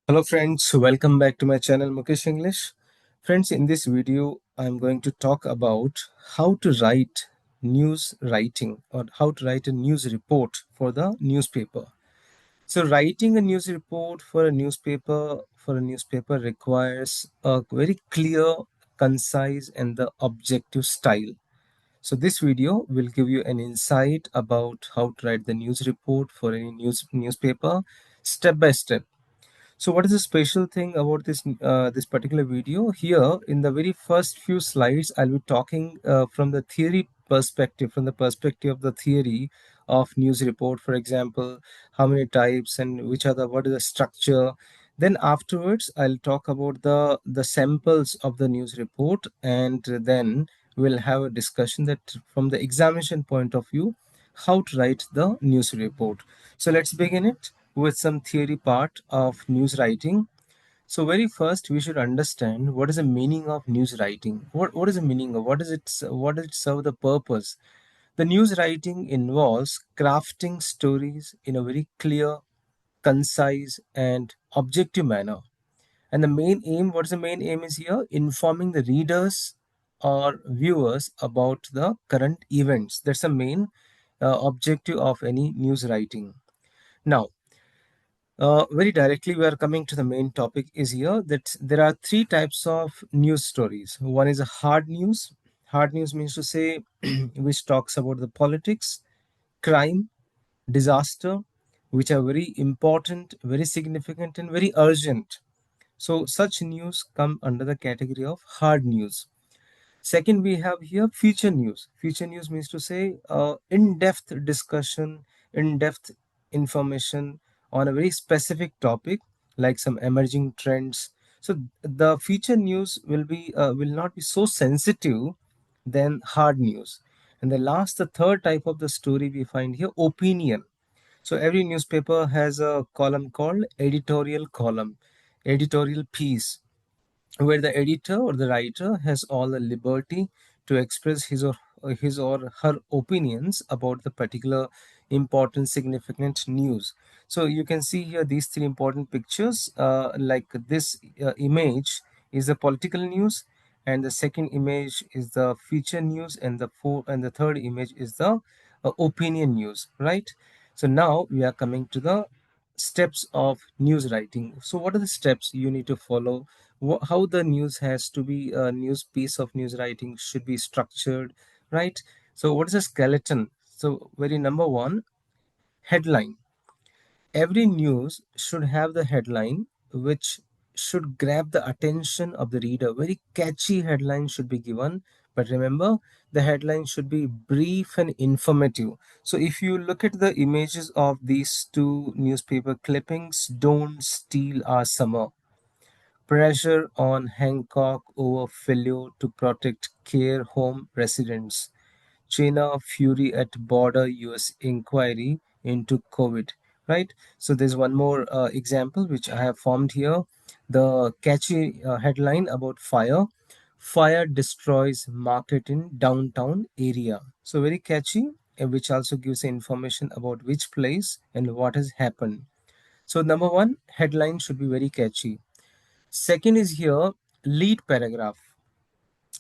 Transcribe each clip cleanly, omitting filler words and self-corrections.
Hello friends, welcome back to my channel Mukesh English. Friends, in this video I'm going to talk about how to write news writing or how to write a news report for the newspaper. So writing a news report for a newspaper requires a very clear, concise and the objective style. So this video will give you an insight about how to write the news report for any newspaper step by step. So what is the special thing about this particular video? Here in the very first few slides, I'll be talking from the theory perspective, from the perspective of the theory of news report. For example, how many types and what is the structure. Then afterwards, I'll talk about the samples of the news report, and then we'll have a discussion that from the examination point of view, how to write the news report. So let's begin it with some theory part of news writing. So very first we should understand what is the meaning of news writing. What is the meaning of what does it serve the purpose? The news writing involves crafting stories in a very clear, concise and objective manner. And the main aim, what is the main aim is here? Informing the readers or viewers about the current events. That's the main objective of any news writing. Now, very directly, we are coming to the main topic is here that there are three types of news stories. One is a hard news. Hard news means to say which talks about the politics, crime, disaster, which are very important, very significant, and very urgent. So such news come under the category of hard news. Second, we have here feature news. Feature news means to say in-depth discussion, in-depth information on a very specific topic, like some emerging trends. So the feature news will not be so sensitive than hard news. And the third type of the story we find here, opinion. So every newspaper has a column called editorial column, editorial piece, where the editor or the writer has all the liberty to express his or her opinions about the particular important significant news. So you can see here these three important pictures, like this image is the political news, and the second image is the feature news, and the third image is the opinion news, right? So now we are coming to the steps of news writing. So what are the steps you need to follow? How the news has to be, a news piece of news writing should be structured, right? So what is a skeleton? So very number one, headline. Every news should have the headline which should grab the attention of the reader. Very catchy headline should be given, but remember, the headline should be brief and informative. So if you look at the images of these two newspaper clippings, don't steal our summer. Pressure on Hancock over failure to protect care home residents. China fury at border US inquiry into COVID. Right? So there's one more example which I have formed here. The catchy headline about fire. Fire destroys market in downtown area. So very catchy, which also gives information about which place and what has happened. So number one, headline should be very catchy. Second is here lead paragraph.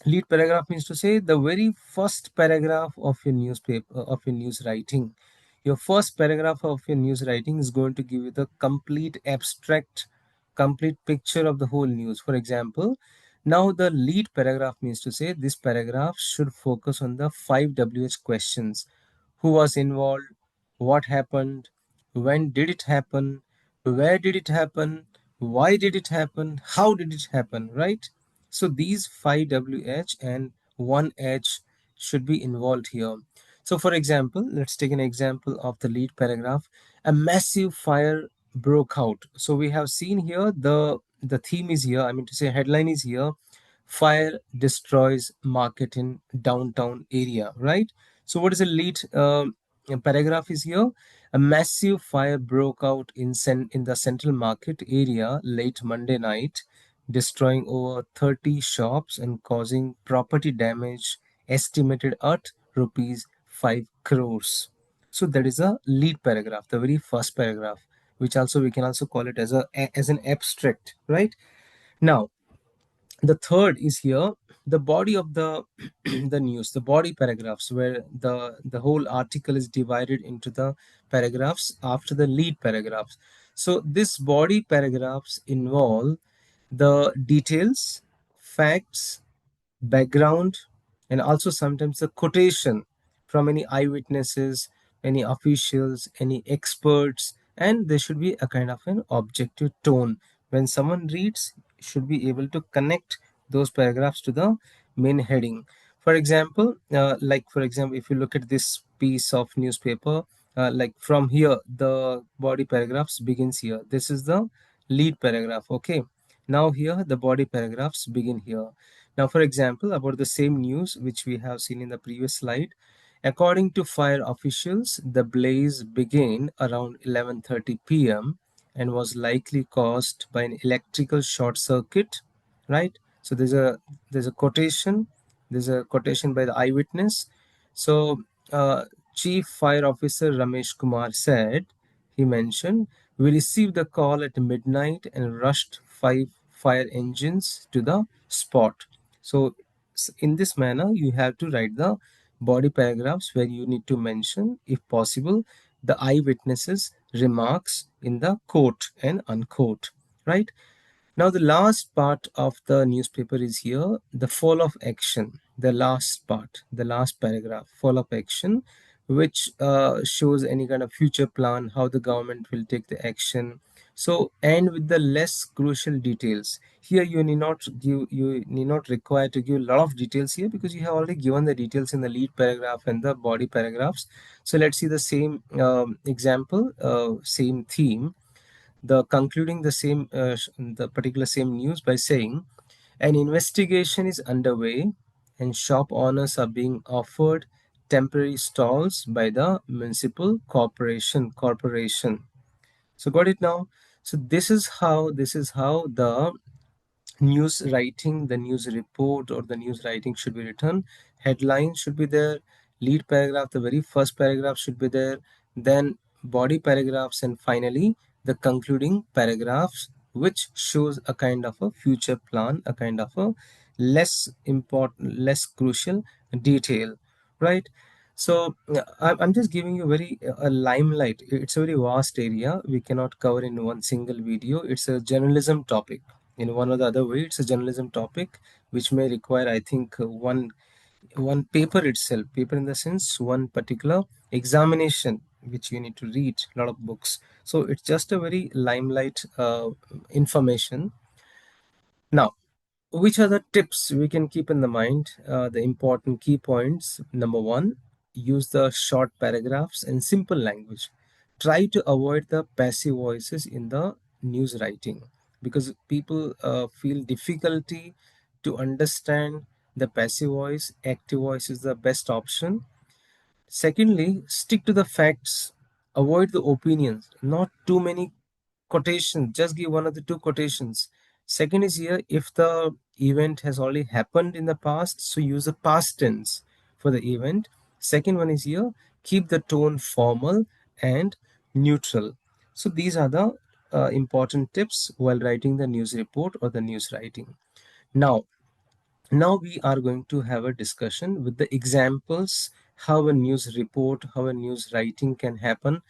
Lead paragraph means to say the very first paragraph of your newspaper, of your news writing. Your first paragraph of your news writing is going to give you the complete abstract, complete picture of the whole news. For example, now the lead paragraph means to say this paragraph should focus on the 5 WH questions. Who was involved? What happened? When did it happen? Where did it happen? Why did it happen? How did it happen? Right? So these 5 WH and 1H should be involved here. So for example, let's take an example of the lead paragraph. A massive fire broke out. So we have seen here the theme is here. I mean to say headline is here. Fire destroys market in downtown area, right? So what is the lead paragraph is here? A massive fire broke out in the central market area late Monday night, destroying over 30 shops and causing property damage estimated at rupees 5 crores. So that is a lead paragraph, the very first paragraph. which also we can also call it as as an abstract, right? Now, the third is here, the body of the the news, the body paragraphs, where the whole article is divided into the paragraphs after the lead paragraphs. So this body paragraphs involve the details, facts, background, and also sometimes a quotation from any eyewitnesses, any officials, any experts, and there should be a kind of an objective tone. When someone reads, should be able to connect those paragraphs to the main heading. For example, if you look at this piece of newspaper, like from here, the body paragraphs begins here. This is the lead paragraph. Okay. Now here the body paragraphs begin here. Now, for example, about the same news which we have seen in the previous slide, according to fire officials, the blaze began around 11:30 p.m. and was likely caused by an electrical short circuit, right? So there's a quotation, by the eyewitness. So Chief Fire Officer Ramesh Kumar said, he mentioned, we received the call at midnight and rushed 5 fire engines to the spot. So in this manner, you have to write the body paragraphs where you need to mention, if possible, the eyewitnesses' remarks in the quote and unquote, right? Now, the last part of the newspaper is here, the fall of action. The last part, the last paragraph, fall of action, which shows any kind of future plan, how the government will take the action. So, and with the less crucial details. Here, you need not require to give a lot of details here because you have already given the details in the lead paragraph and the body paragraphs. So, let's see the same example, same theme, the concluding the particular same news by saying an investigation is underway and shop owners are being offered temporary stalls by the municipal corporation. So got it now. So this is how the news writing, the news report or the news writing should be written. Headline should be there, lead paragraph, the very first paragraph should be there, then body paragraphs, and finally the concluding paragraphs, which shows a kind of a future plan, a kind of a less important, less crucial detail, right? So I'm just giving you very a limelight. It's a very vast area. We cannot cover in one single video. It's a journalism topic. In one or the other way, it's a journalism topic which may require, I think, one paper itself. Paper in the sense one particular examination which you need to read a lot of books. So it's just a very limelight information. Now, which are the tips we can keep in the mind? The important key points. Number one, use the short paragraphs and simple language. Try to avoid the passive voices in the news writing because people feel difficulty to understand the passive voice. Active voice is the best option. Secondly, stick to the facts, avoid the opinions, not too many quotations, just give one of the two quotations. Second is here, if the event has already happened in the past, so use the past tense for the event. Second one is here, keep the tone formal and neutral. So these are the important tips while writing the news report or the news writing. Now, we are going to have a discussion with the examples how a news report, how a news writing can happen,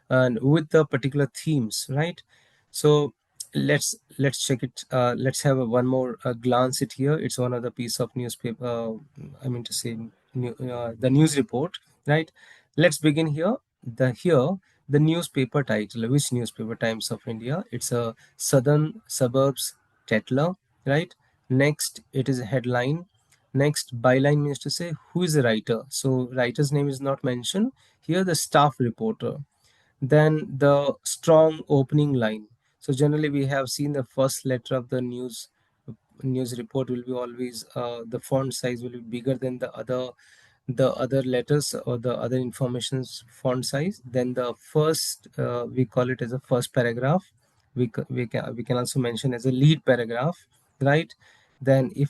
and with the particular themes, right? So let's check it. Let's have one more glance at here. It's one of the piece of newspaper. I mean to say, the news report, right? Let's begin here. The newspaper title. Which newspaper? Times of India. It's a Southern Suburbs Tetler, right? Next, it is a headline. Next, byline means to say who is the writer. So writer's name is not mentioned. Here, the staff reporter. Then the strong opening line. So generally, we have seen the first letter of the news report will be always the font size will be bigger than the other letters or the other information's font size. Then the first we call it as a first paragraph. We can also mention as a lead paragraph, right? Then if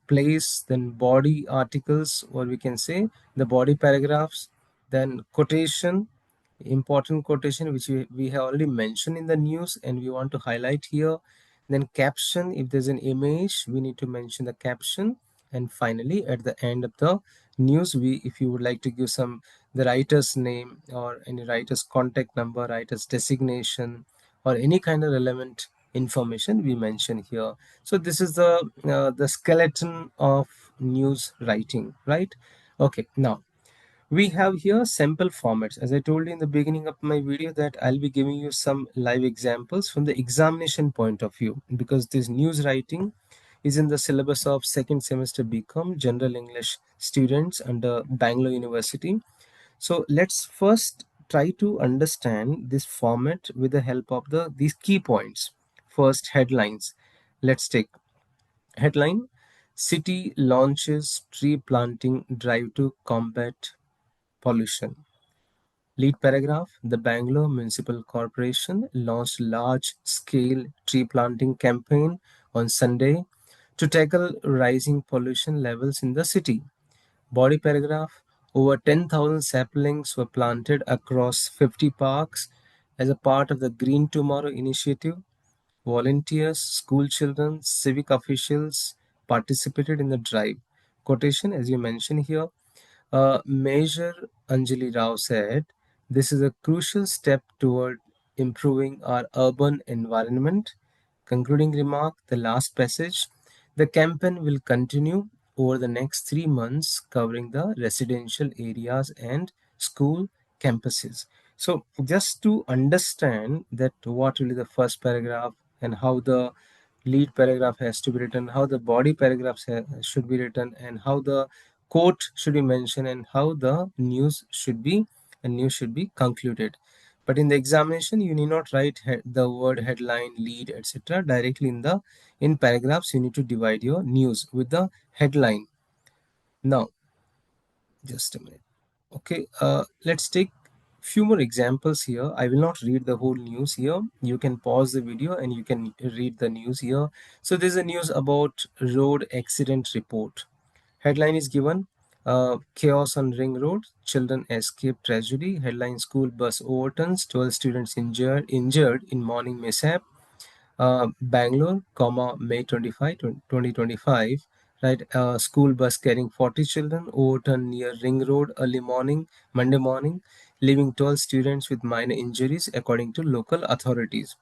place, then body articles, or we can say the body paragraphs, then quotation, important quotation which we have already mentioned in the news and we want to highlight here. Then caption, if there's an image we need to mention the caption. And finally at the end of the news, we if you would like to give some the writer's name or any writer's contact number, writer's designation, or any kind of relevant information we mention here. So this is the skeleton of news writing, right? Okay, now we have here sample formats. As I told you in the beginning of my video that I'll be giving you some live examples from the examination point of view, because this news writing is in the syllabus of second semester BCom General English students under Bangalore University. So let's first try to understand this format with the help of these key points. First, headlines. Let's take headline: City launches tree planting drive to combat pollution. Lead paragraph: The Bangalore Municipal Corporation launched large scale tree planting campaign on Sunday to tackle rising pollution levels in the city. Body paragraph: Over 10,000 saplings were planted across 50 parks as a part of the Green Tomorrow initiative. Volunteers, school children, civic officials participated in the drive. Quotation, as you mentioned here, Major Anjali Rao said, "This is a crucial step toward improving our urban environment." Concluding remark, the last passage: the campaign will continue over the next 3 months, covering the residential areas and school campuses. So, just to understand that what will be the first paragraph and how the lead paragraph has to be written, how the body paragraphs should be written, and how the quote should be mentioned, and how the news should be concluded. But in the examination, you need not write the word headline, lead, etc. directly in paragraphs. You need to divide your news with the headline. Now, just a minute. Okay, let's take few more examples here. I will not read the whole news here. You can pause the video and you can read the news here. So there's a news about road accident report. Headline is given: chaos on Ring Road, children escape tragedy. Headline: school bus overturns, 12 students injured in morning mishap. Bangalore, May 25, 2025, right? School bus carrying 40 children overturned near Ring Road early morning, Monday morning, leaving 12 students with minor injuries, according to local authorities.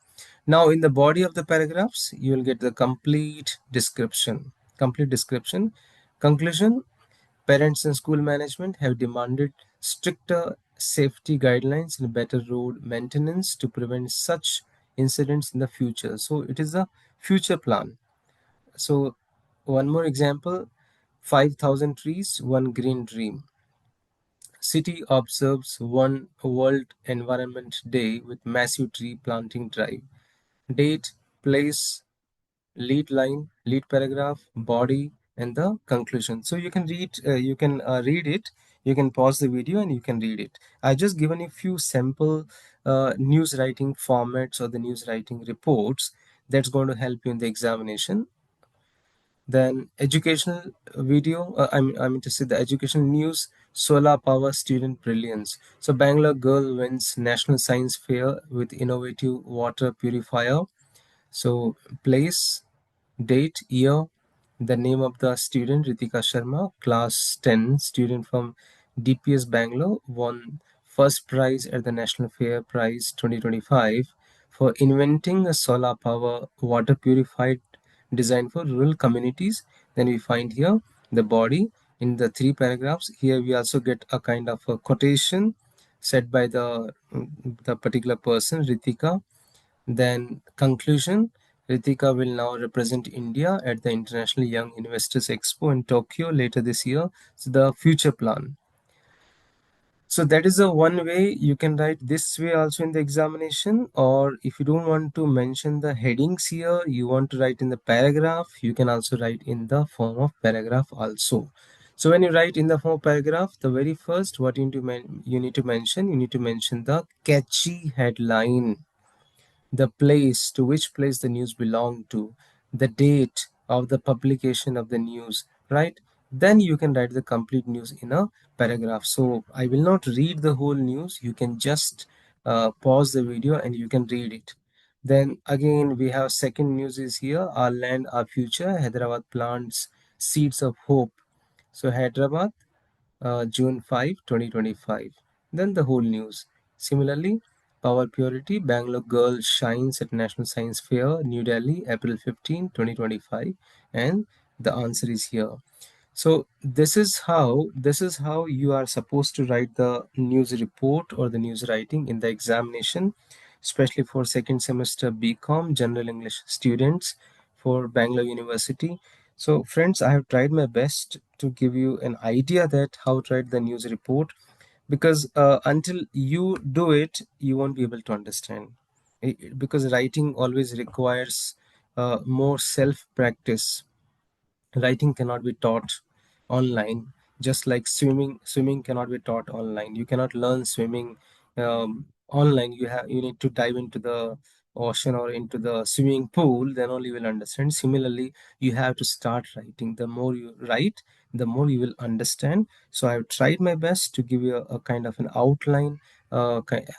Now, in the body of the paragraphs, you will get the complete description. Complete description. Conclusion: parents and school management have demanded stricter safety guidelines and better road maintenance to prevent such incidents in the future. So it is a future plan. So one more example: 5,000 trees, one green dream. City observes one World Environment Day with massive tree planting drive. Date, place, lead line, lead paragraph, body, and the conclusion. So you can read it. You can pause the video and you can read it. I just given you few sample news writing formats or the news writing reports that's going to help you in the examination. Then educational video, I mean to say the educational news: solar power student brilliance. So Bangalore girl wins national science fair with innovative water purifier. So place, date, year, the name of the student: Ritika Sharma, class 10 student from DPS Bangalore, won first prize at the National Fair Prize 2025 for inventing a solar power water purified design for rural communities. Then we find here the body in the three paragraphs. Here we also get a kind of a quotation said by the particular person, Ritika. Then conclusion: Ritika will now represent India at the International Young Investors Expo in Tokyo later this year. So the future plan. So that is the one way you can write this way also in the examination. Or if you don't want to mention the headings here, you want to write in the paragraph, you can also write in the form of paragraph also. So when you write in the form of paragraph, the very first what you need to mention, you need to mention the catchy headline, the place, to which place the news belonged to, the date of the publication of the news, right? then you can write the complete news in a paragraph. So I will not read the whole news. You can just pause the video and you can read it. Then again, we have second news is here: our land, our future. Hyderabad plants seeds of hope. So Hyderabad, June 5, 2025. Then the whole news. Similarly, power purity. Bangalore girl shines at National Science Fair, New Delhi, April 15, 2025. And the answer is here. So this is how you are supposed to write the news report or the news writing in the examination, especially for second semester BCom General English students for Bangalore University. So friends, I have tried my best to give you an idea that how to write the news report, because until you do it, you won't be able to understand. Because writing always requires more self practice. Writing cannot be taught online, just like swimming cannot be taught online. You cannot learn swimming online. You need to dive into the ocean or into the swimming pool, then only you will understand. Similarly, you have to start writing. The more you write, the more you will understand. So I've tried my best to give you a kind of an outline,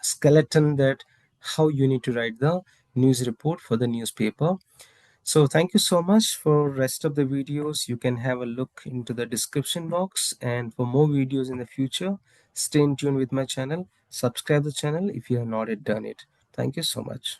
skeleton, that how you need to write the news report for the newspaper. So thank you so much. For rest of the videos, you can have a look into the description box, and for more videos in the future, stay in tune with my channel. Subscribe the channel if you have not yet done it. Thank you so much.